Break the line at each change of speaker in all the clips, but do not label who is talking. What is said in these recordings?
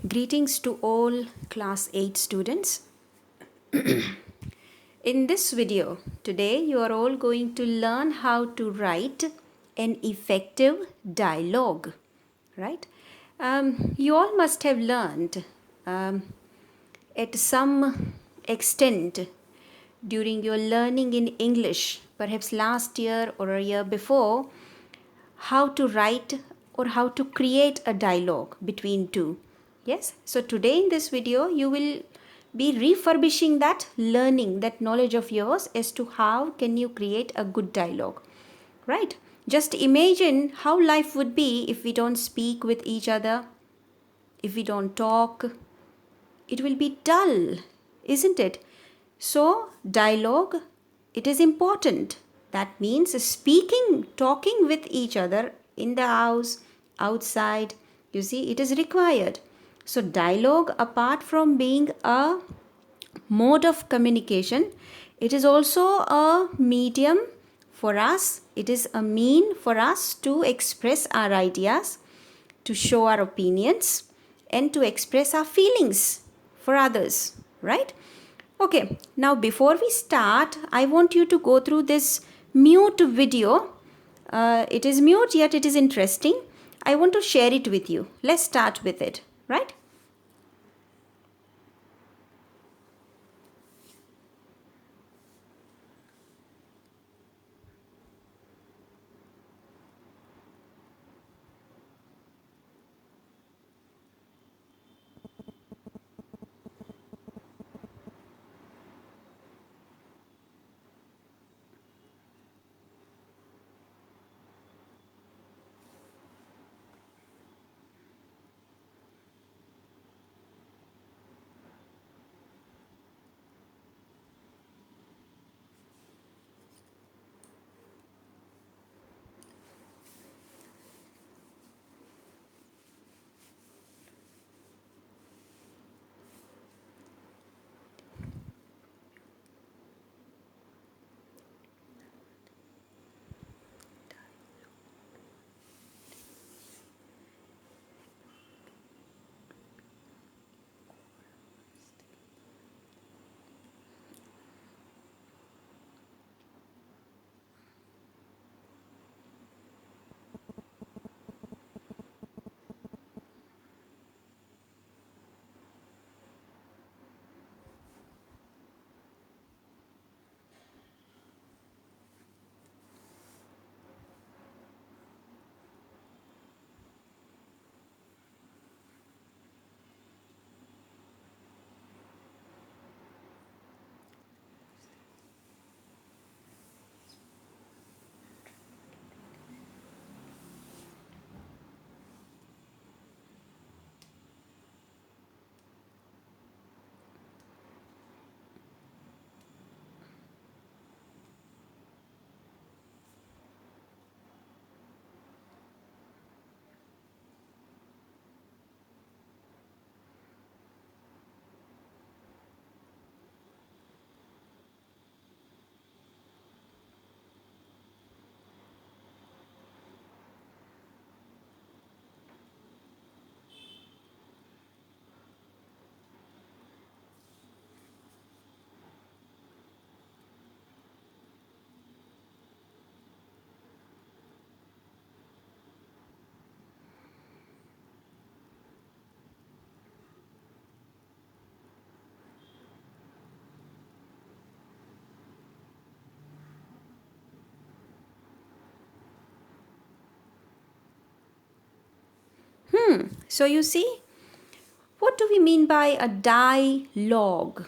Greetings to all class 8 students. In this video, today you are all going to learn how to write an effective dialogue, right? You all must have learned at some extent during your learning in English, perhaps last year or a year before, how to write or how to create a dialogue between two. Yes, so today in this video you will be refurbishing that learning, that knowledge of yours as to how can you create a good dialogue, right? Just imagine how life would be if we don't speak with each other, if we don't talk. It will be dull, isn't it? So dialogue, it is important. That means speaking, talking with each other in the house, outside, you see, it is required. So dialogue, apart from being a mode of communication, it is also a medium for us. It is a mean for us to express our ideas, to show our opinions, and to express our feelings for others, right? Okay, now before we start, I want you to go through this mute video. It is mute, yet it is interesting. I want to share it with you. Let's start with it, right? So you see, what do we mean by a dialogue?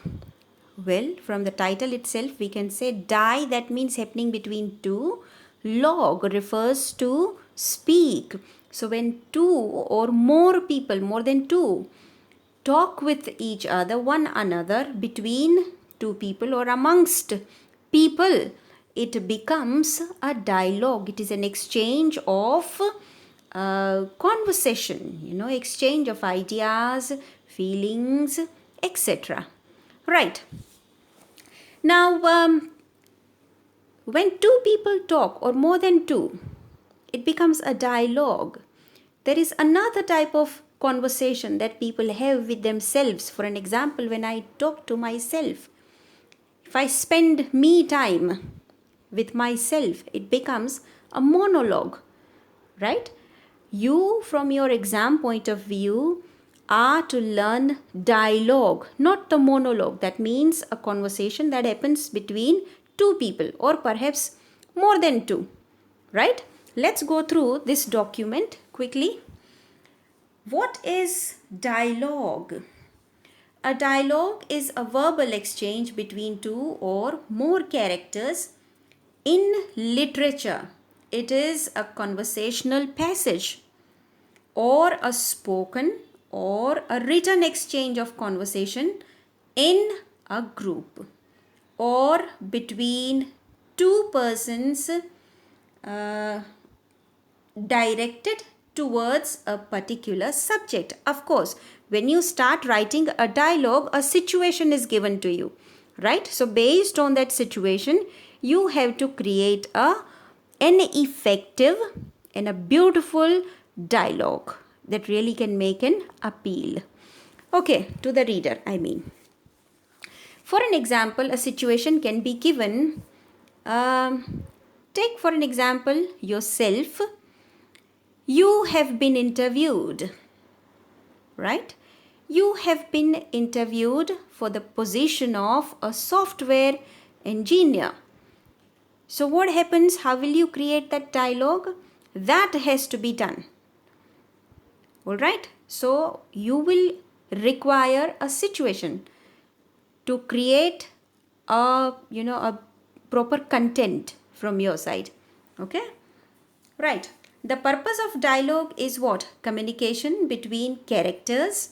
Well, from the title itself, we can say die, that means happening between two. Log refers to speak. So when two or more people, more than two, talk with each other, one another, between two people or amongst people, it becomes a dialogue. It is an exchange of conversation, exchange of ideas, feelings, etc. Right. Now, when two people talk or more than two, it becomes a dialogue. There is another type of conversation that people have with themselves. For an example, when I talk to myself, if I spend me time with myself, it becomes a monologue, right? You, from your exam point of view, are to learn dialogue, not the monologue. That means a conversation that happens between two people or perhaps more than two, right? Let's go through this document quickly. What is dialogue? A dialogue is a verbal exchange between two or more characters. In literature, it is a conversational passage or a spoken or a written exchange of conversation in a group or between two persons directed towards a particular subject. Of course, when you start writing a dialogue, a situation is given to you, right? So based on that situation, you have to create an effective and a beautiful dialogue that really can make an appeal. Okay, to the reader, I mean. For an example, a situation can be given. Take for an example yourself. You have been interviewed, right? You have been interviewed for the position of a software engineer. So what happens? How will you create that dialogue? That has to be done. All right. So you will require a situation to create a proper content from your side. Okay. Right. The purpose of dialogue is what? Communication between characters.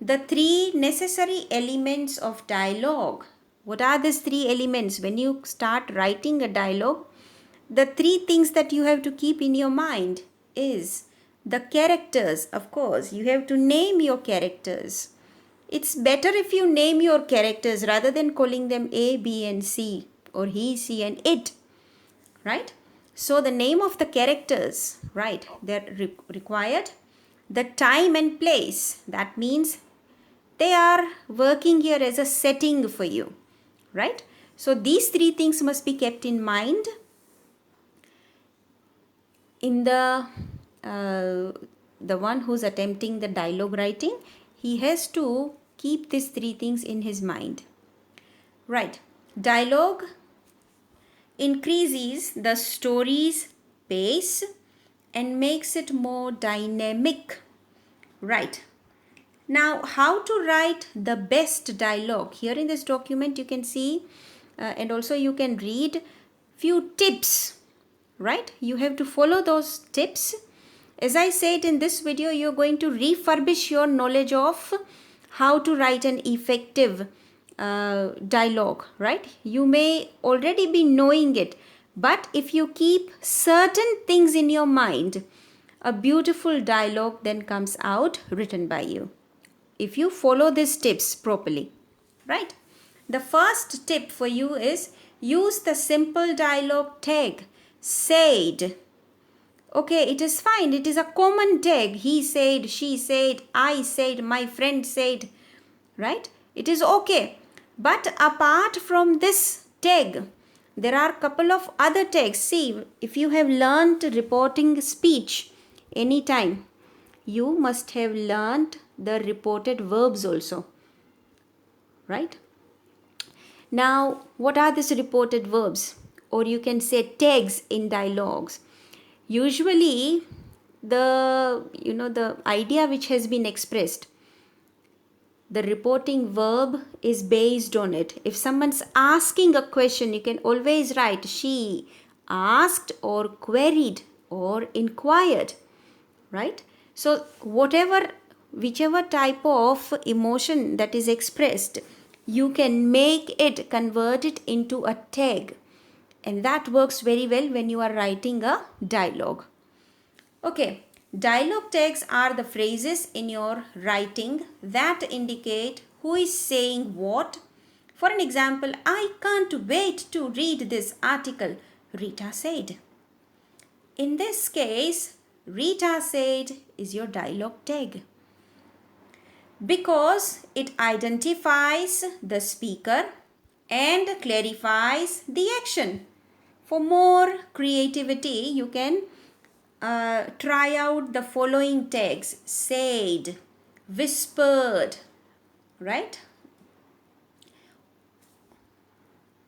The three necessary elements of dialogue. What are these three elements? When you start writing a dialogue, the three things that you have to keep in your mind is the characters. Of course, you have to name your characters. It's better if you name your characters rather than calling them A, B and C or he, she and it, right? So the name of the characters, right, they're required. The time and place, that means they are working here as a setting for you, right? So these three things must be kept in mind in the one who's attempting the dialogue writing. He has to keep these three things in his mind, right? Dialogue increases the story's pace and makes it more dynamic, right? Now, how to write the best dialogue? Here in this document you can see and also you can read few tips, right? You have to follow those tips. As I said in this video, you're going to refurbish your knowledge of how to write an effective dialogue, right? You may already be knowing it, but if you keep certain things in your mind, a beautiful dialogue then comes out written by you if you follow these tips properly, right? The first tip for you is use the simple dialogue tag said. Okay, it is fine. It is a common tag. He said, she said, I said, my friend said, right? It is okay. But apart from this tag, there are a couple of other tags. See, if you have learned reporting speech anytime, you must have learned the reported verbs also, right? Now, what are these reported verbs? Or you can say tags in dialogues. Usually, the idea which has been expressed, the reporting verb is based on it. If someone's asking a question, you can always write she asked or queried or inquired, right? So whichever type of emotion that is expressed, you can convert it into a tag. And that works very well when you are writing a dialogue. Okay, dialogue tags are the phrases in your writing that indicate who is saying what. For an example, I can't wait to read this article, Rita said. In this case, Rita said is your dialogue tag. because it identifies the speaker and clarifies the action. For more creativity, you can try out the following tags: said, whispered, right?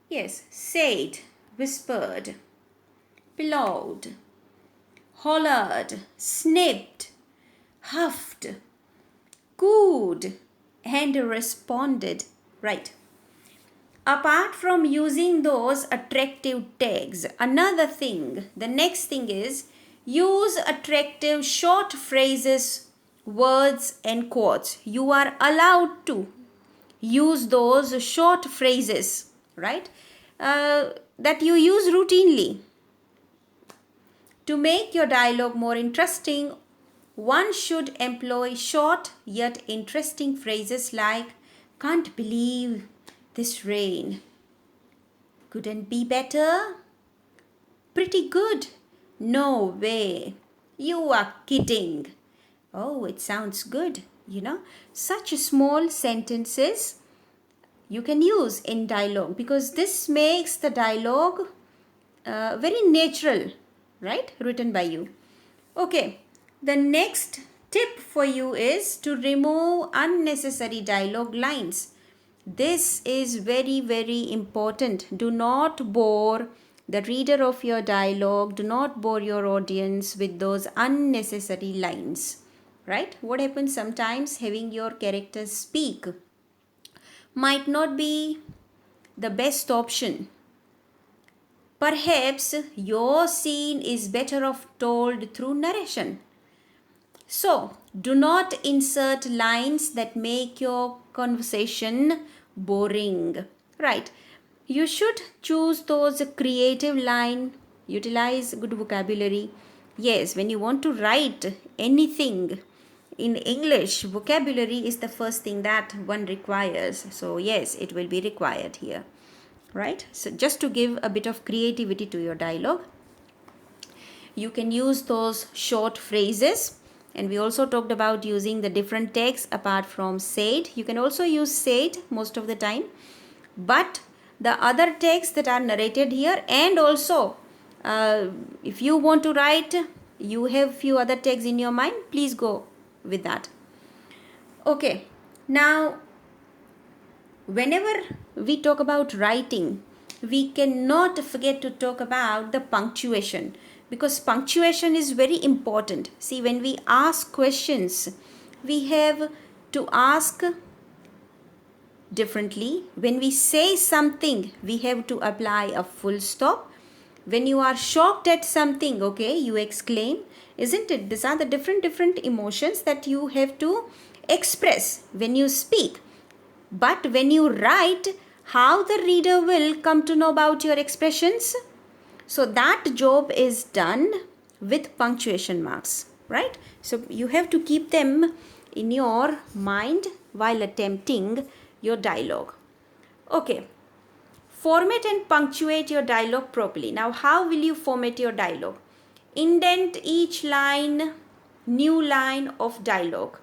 Yes, said, whispered, bellowed, hollered, snipped, huffed, cooed, and responded, right? Apart from using those attractive tags, the next thing is use attractive short phrases, words, and quotes. You are allowed to use those short phrases, right? That you use routinely. To make your dialogue more interesting, one should employ short yet interesting phrases like, can't believe this rain. Couldn't be better. Pretty good. No way. You are kidding. Oh, it sounds good. Such small sentences you can use in dialogue because this makes the dialogue very natural, right? Written by you. Okay, the next tip for you is to remove unnecessary dialogue lines. This is very, very important. Do not bore the reader of your dialogue. Do not bore your audience with those unnecessary lines, right? What happens sometimes, having your characters speak might not be the best option. Perhaps your scene is better off told through narration. So, do not insert lines that make your conversation boring. Right. You should choose those creative line, utilize good vocabulary. Yes, when you want to write anything in English, vocabulary is the first thing that one requires. So, yes, it will be required here. Right? So, just to give a bit of creativity to your dialogue, you can use those short phrases. And we also talked about using the different tags apart from said. You can also use said most of the time. But the other tags that are narrated here, and also if you want to write, you have few other tags in your mind, please go with that. Okay, now whenever we talk about writing, we cannot forget to talk about the punctuation, because punctuation is very important. See, when we ask questions, we have to ask differently. When we say something, we have to apply a full stop. When you are shocked at something, okay, you exclaim, isn't it? These are the different emotions that you have to express when you speak. But when you write, how the reader will come to know about your expressions? So that job is done with punctuation marks, right? So you have to keep them in your mind while attempting your dialogue. Okay. Format and punctuate your dialogue properly. Now, how will you format your dialogue? Indent each line, new line of dialogue.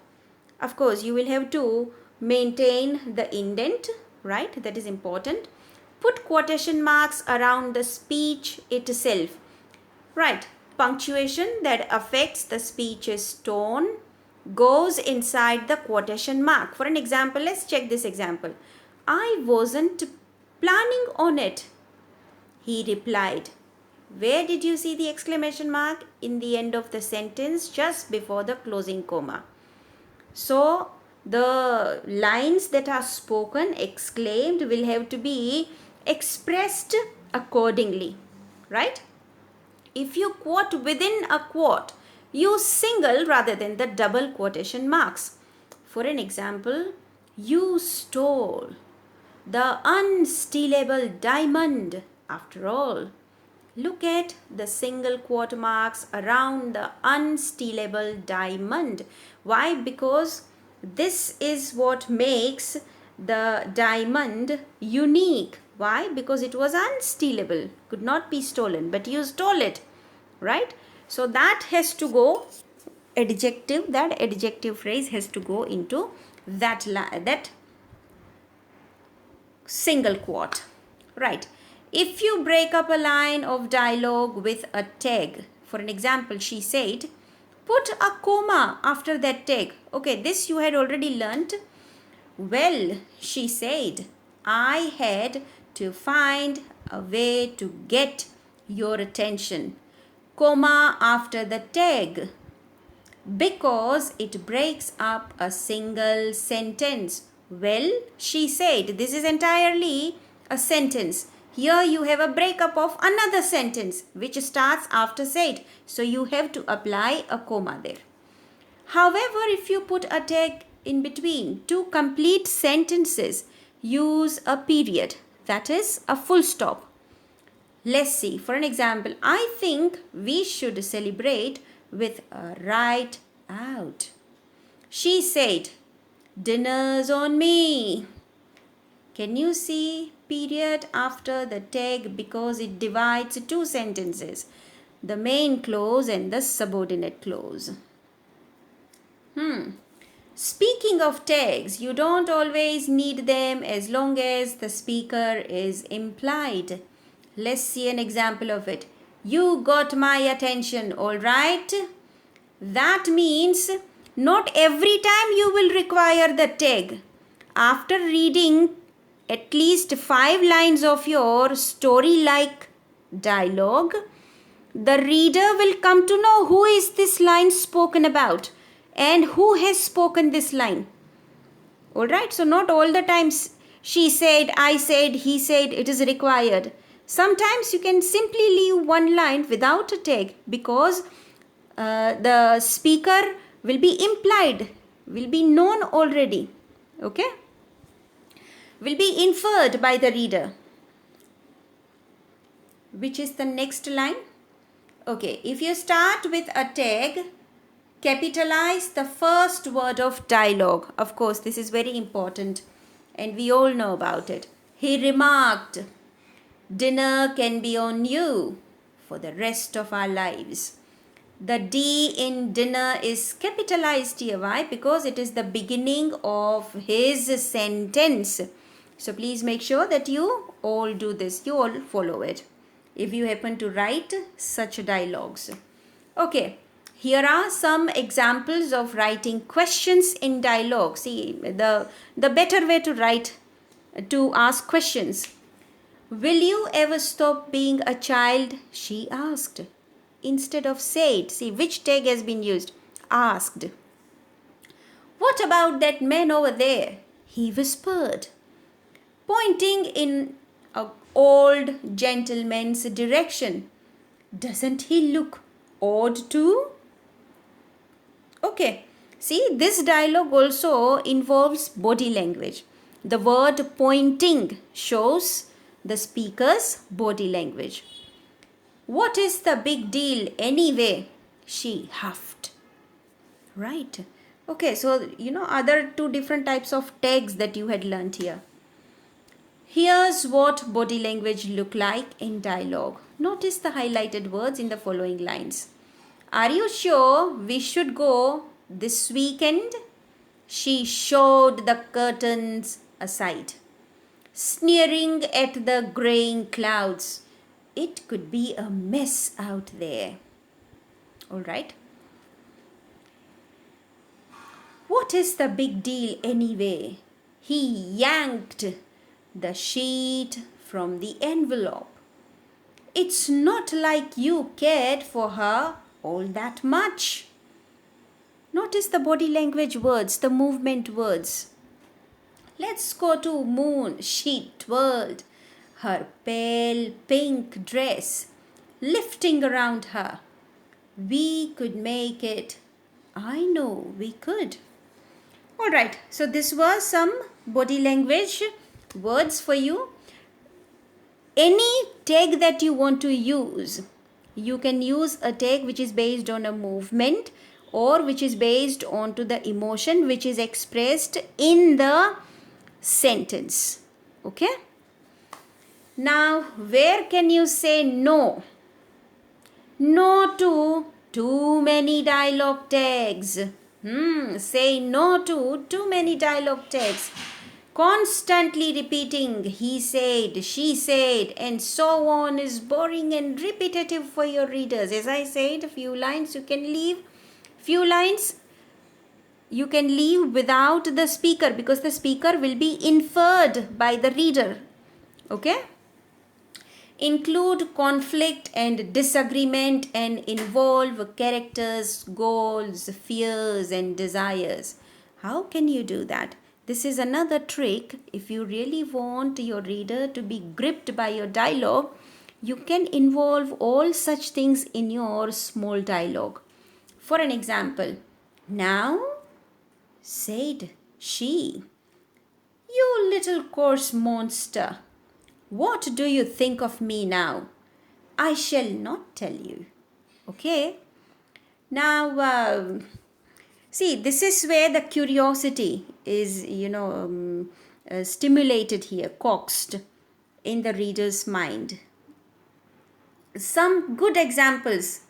Of course, you will have to maintain the indent, right? That is important. Put quotation marks around the speech itself, right? Punctuation that affects the speech's tone goes inside the quotation mark. For an example, let's check this example. I wasn't planning on it, he replied. Where did you see the exclamation mark? In the end of the sentence, just before the closing comma. So, the lines that are spoken, exclaimed, will have to be expressed accordingly, right? If you quote within a quote, use single rather than the double quotation marks. For an example, you stole the unstealable diamond after all. Look at the single quote marks around the unstealable diamond. Why? Because this is what makes the diamond unique. Why? Because it was unstealable, could not be stolen, but you stole it, right? So that has to go adjective, that adjective phrase has to go into that single quote. Right. If you break up a line of dialogue with a tag, for an example, she said, put a comma after that tag. Okay, this you had already learnt. Well, she said, I had to find a way to get your attention. Comma after the tag, because it breaks up a single sentence. Well, she said, this is entirely a sentence. Here you have a breakup of another sentence which starts after said. So you have to apply a comma there. However, if you put a tag in between two complete sentences, use a period, that is a full stop. Let's see, for an example, I think we should celebrate with a right out. She said, dinner's on me. Can you see period after the tag because it divides two sentences, the main clause and the subordinate clause. Speaking of tags, you don't always need them as long as the speaker is implied. Let's see an example of it. You got my attention, all right? That means not every time you will require the tag. After reading at least 5 lines of your story-like dialogue, the reader will come to know who is this line spoken about and who has spoken this line. Alright, so not all the times she said, I said, he said, it is required. Sometimes you can simply leave one line without a tag because the speaker will be implied, will be known already. Okay? Will be inferred by the reader. Which is the next line? Okay, if you start with a tag, capitalize the first word of dialogue. Of course, this is very important and we all know about it. He remarked, dinner can be on you for the rest of our lives. The D in dinner is capitalized here. Why? Because it is the beginning of his sentence. So please make sure that you all do this. You all follow it if you happen to write such dialogues. Okay, here are some examples of writing questions in dialogue. See, the better way to write, to ask questions. Will you ever stop being a child? She asked. Instead of said, see which tag has been used? Asked. What about that man over there? He whispered, pointing in an old gentleman's direction. Doesn't he look odd too? Okay, see, this dialogue also involves body language. The word pointing shows the speaker's body language. What is the big deal anyway? She huffed. Right. Okay, so other two different types of tags that you had learnt here. Here's what body language look like in dialogue. Notice the highlighted words in the following lines. Are you sure we should go this weekend? She shoved the curtains aside, sneering at the graying clouds. It could be a mess out there. All right. What is the big deal anyway? He yanked the sheet from the envelope. It's not like you cared for her all that much. Notice the body language words, the movement words. Let's go to moon. She twirled her pale pink dress, lifting around her. We could make it. I know we could. Alright, so this was some body language words for you. Any tag that you want to use, you can use a tag which is based on a movement or which is based on to the emotion which is expressed in the sentence. Okay? Now, where can you say no? No to too many dialogue tags. Say no to too many dialogue texts. Constantly repeating he said, she said, and so on is boring and repetitive for your readers. As I said, a few lines you can leave. Few lines you can leave without the speaker because the speaker will be inferred by the reader. Okay? Include conflict and disagreement and involve characters, goals, fears, and desires. How can you do that? This is another trick. If you really want your reader to be gripped by your dialogue, you can involve all such things in your small dialogue. For an example, now, said she, you little coarse monster. What do you think of me now? I shall not tell you. Okay? Now, see, this is where the curiosity is, stimulated here, coaxed in the reader's mind. Some good examples.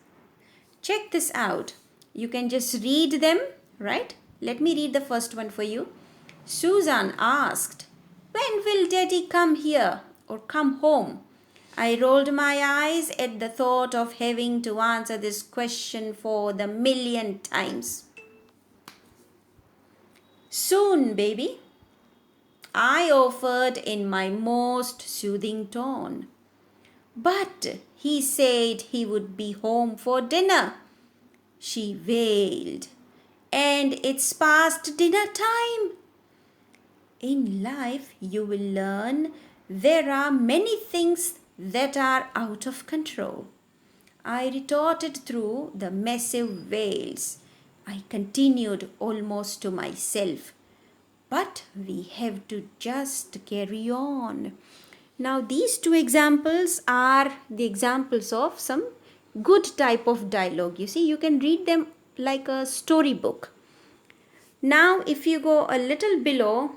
Check this out. You can just read them, right? Let me read the first one for you. Susan asked, when will Daddy come here or come home? I rolled my eyes at the thought of having to answer this question for the millionth times. Soon, baby, I offered in my most soothing tone. But he said he would be home for dinner, she wailed. And it's past dinner time. In life, you will learn there are many things that are out of control. I retorted through the massive wails. I continued almost to myself. But we have to just carry on. Now, these two examples are the examples of some good type of dialogue. You see, you can read them like a storybook. Now, if you go a little below,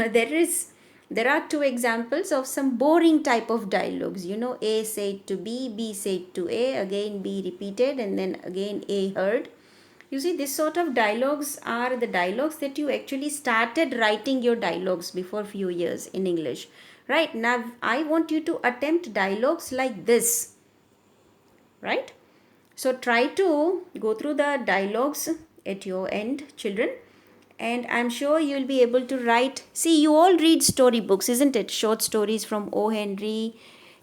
there are two examples of some boring type of dialogues. You know, A said to B said to A, again B repeated, and then again A heard. You see, this sort of dialogues are the dialogues that you actually started writing your dialogues before few years in English. Right, now I want you to attempt dialogues like this. Right? So try to go through the dialogues at your end, children. And I'm sure you'll be able to write. See, you all read storybooks, isn't it? Short stories from O. Henry,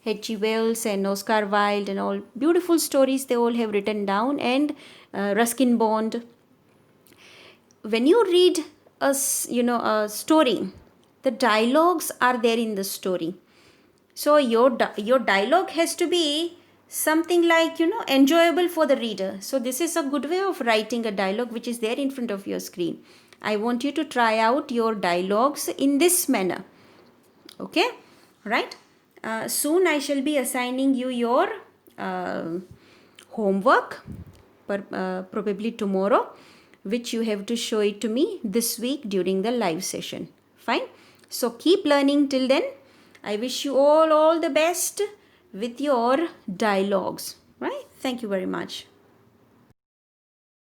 H.G. Wells and Oscar Wilde and all. Beautiful stories they all have written down. And Ruskin Bond. When you read a story, the dialogues are there in the story. So your dialogue has to be something like, enjoyable for the reader. So this is a good way of writing a dialogue which is there in front of your screen. I want you to try out your dialogues in this manner. Okay? Right? Soon I shall be assigning you your homework, probably tomorrow, which you have to show it to me this week during the live session. Fine? So keep learning till then. I wish you all the best with your dialogues. Right? Thank you very much.